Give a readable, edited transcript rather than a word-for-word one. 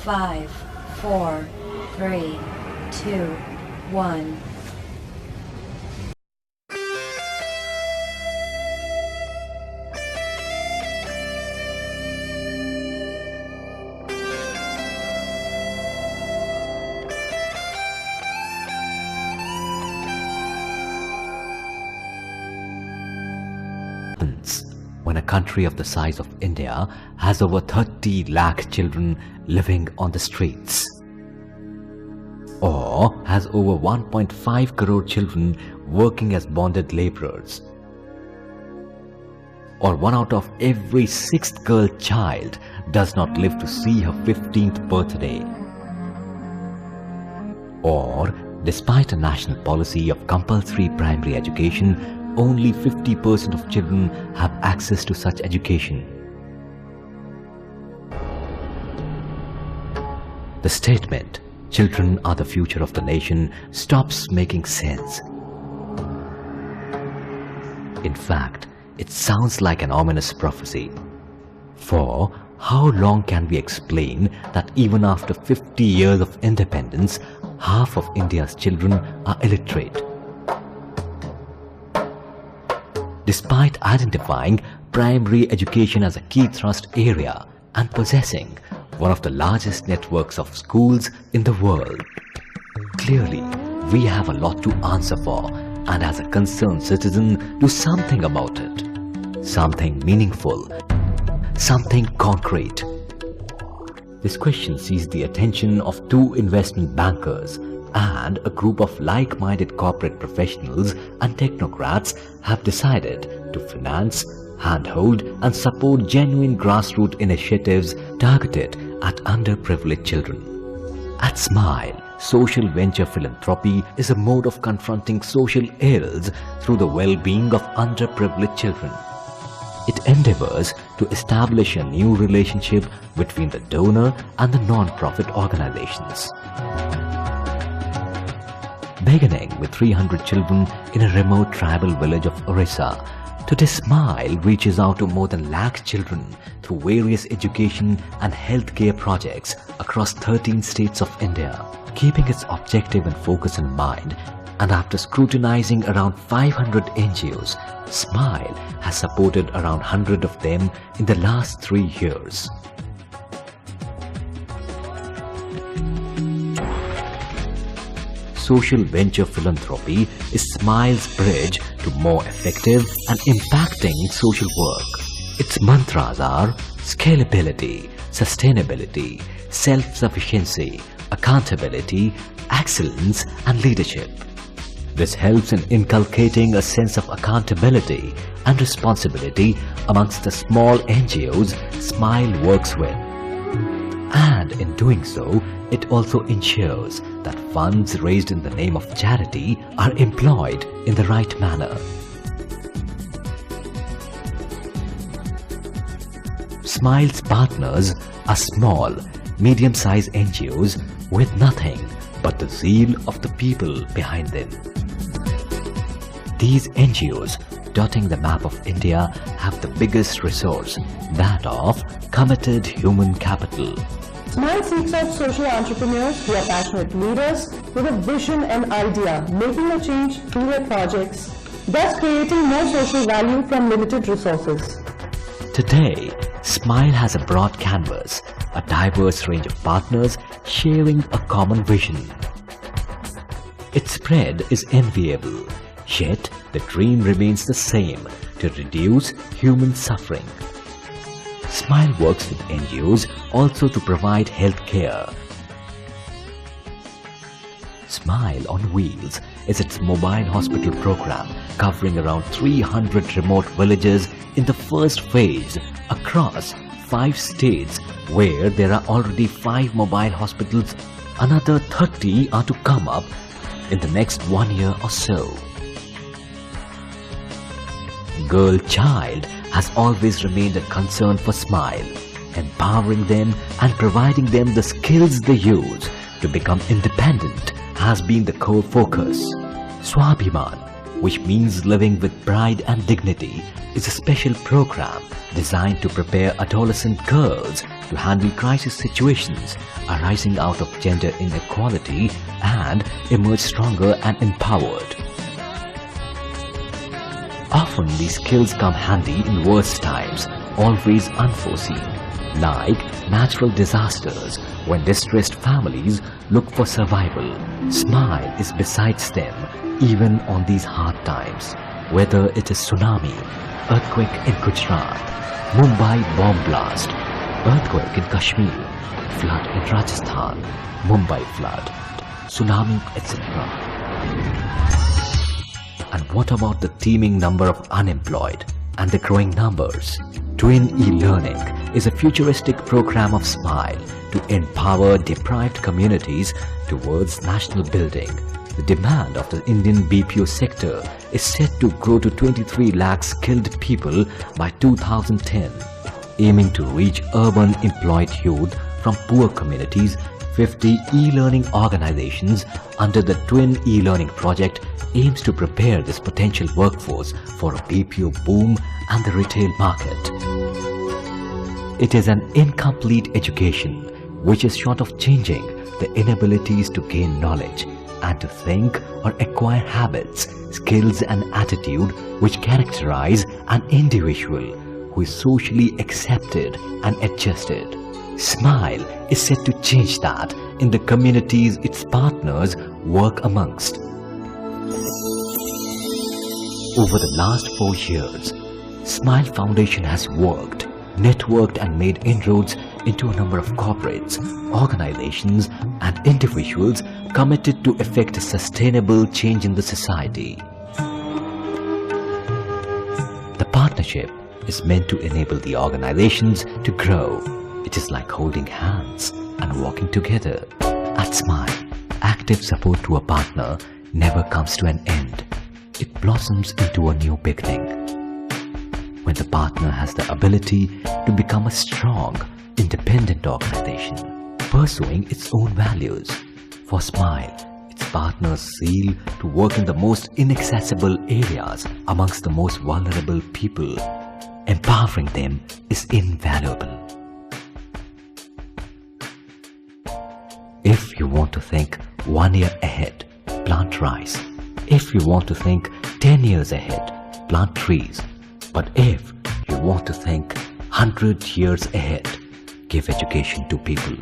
5, 4, 3, 2, 1. When a country of the size of India has over 30 lakh children living on the streets, or has over 1.5 crore children working as bonded laborers, or 1 out of every 6th girl child does not live to see her 15th birthday, or despite a national policy of compulsory primary education, only 50% of children have access to such education. The statement, "Children are the future of the nation," stops making sense. In fact, it sounds like an ominous prophecy. For how long can we explain that even after 50 years of independence, half of India's children are illiterate? Despite identifying primary education as a key thrust area and possessing one of the largest networks of schools in the world, clearly we have a lot to answer for, and as a concerned citizen, do something about it. Something meaningful, something concrete. This question seized the attention of 2 investment bankers, and a group of like-minded corporate professionals and technocrats have decided to finance, handhold and support genuine grassroots initiatives targeted at underprivileged children. At Smile, social venture philanthropy is a mode of confronting social ills through the well-being of underprivileged children. It endeavors to establish a new relationship between the donor and the non-profit organizations. Beginning with 300 children in a remote tribal village of Orissa, Today Smile reaches out to more than lakh children through various education and healthcare projects across 13 states of India. Keeping its objective and focus in mind, and after scrutinizing around 500 NGOs, Smile has supported around 100 of them in the last 3 years. Social venture philanthropy is Smile's bridge to more effective and impacting social work. Its mantras are scalability, sustainability, self-sufficiency, accountability, excellence and leadership. This helps in inculcating a sense of accountability and responsibility amongst the small NGOs Smile works with. And in doing so, it also ensures that funds raised in the name of charity are employed in the right manner. Smile's partners are small, medium-sized NGOs with nothing but the zeal of the people behind them. These NGOs dotting the map of India have the biggest resource, that of committed human capital. Smile seeks out social entrepreneurs who are passionate leaders with a vision and idea, making a change through their projects, thus creating more social value from limited resources. Today, Smile has a broad canvas, a diverse range of partners sharing a common vision. Its spread is enviable, yet the dream remains the same: to reduce human suffering. Smile works with NGOs also to provide health care. Smile on Wheels is its mobile hospital program covering around 300 remote villages in the first phase across 5 states, where there are already 5 mobile hospitals. Another 30 are to come up in the next 1 year or so. Girl child has always remained a concern for Smile. Empowering them and providing them the skills they use to become independent has been the core focus. Swabhiman, which means living with pride and dignity, is a special program designed to prepare adolescent girls to handle crisis situations arising out of gender inequality and emerge stronger and empowered. Often these skills come handy in worse times, always unforeseen, like natural disasters when distressed families look for survival. Smile is besides them even on these hard times, whether it is tsunami, earthquake in Gujarat, Mumbai bomb blast, earthquake in Kashmir, flood in Rajasthan, Mumbai flood, tsunami, etc. And what about the teeming number of unemployed and the growing numbers? Twin e-learning is a futuristic program of Smile to empower deprived communities towards national building. The demand of the Indian BPO sector is set to grow to 23 lakh skilled people by 2010. Aiming to reach urban employed youth from poor communities, 50 e-learning organizations under the Twin e-learning project aims to prepare this potential workforce for a BPO boom and the retail market. It is an incomplete education which is short of changing the inabilities to gain knowledge and to think or acquire habits, skills and attitude which characterize an individual who is socially accepted and adjusted. Smile is set to change that in the communities its partners work amongst. Over the last 4 years, Smile Foundation has worked, networked and made inroads into a number of corporates, organizations and individuals committed to effect a sustainable change in the society. The partnership is meant to enable the organizations to grow. It is like holding hands and walking together. At Smile, active support to a partner never comes to an end. It blossoms into a new beginning. When the partner has the ability to become a strong, independent organization, pursuing its own values. For Smile, its partners seal to work in the most inaccessible areas amongst the most vulnerable people. Empowering them is invaluable. If you want to think 1 year ahead, plant rice. If you want to think 10 years ahead, plant trees. But if you want to think 100 years ahead, give education to people.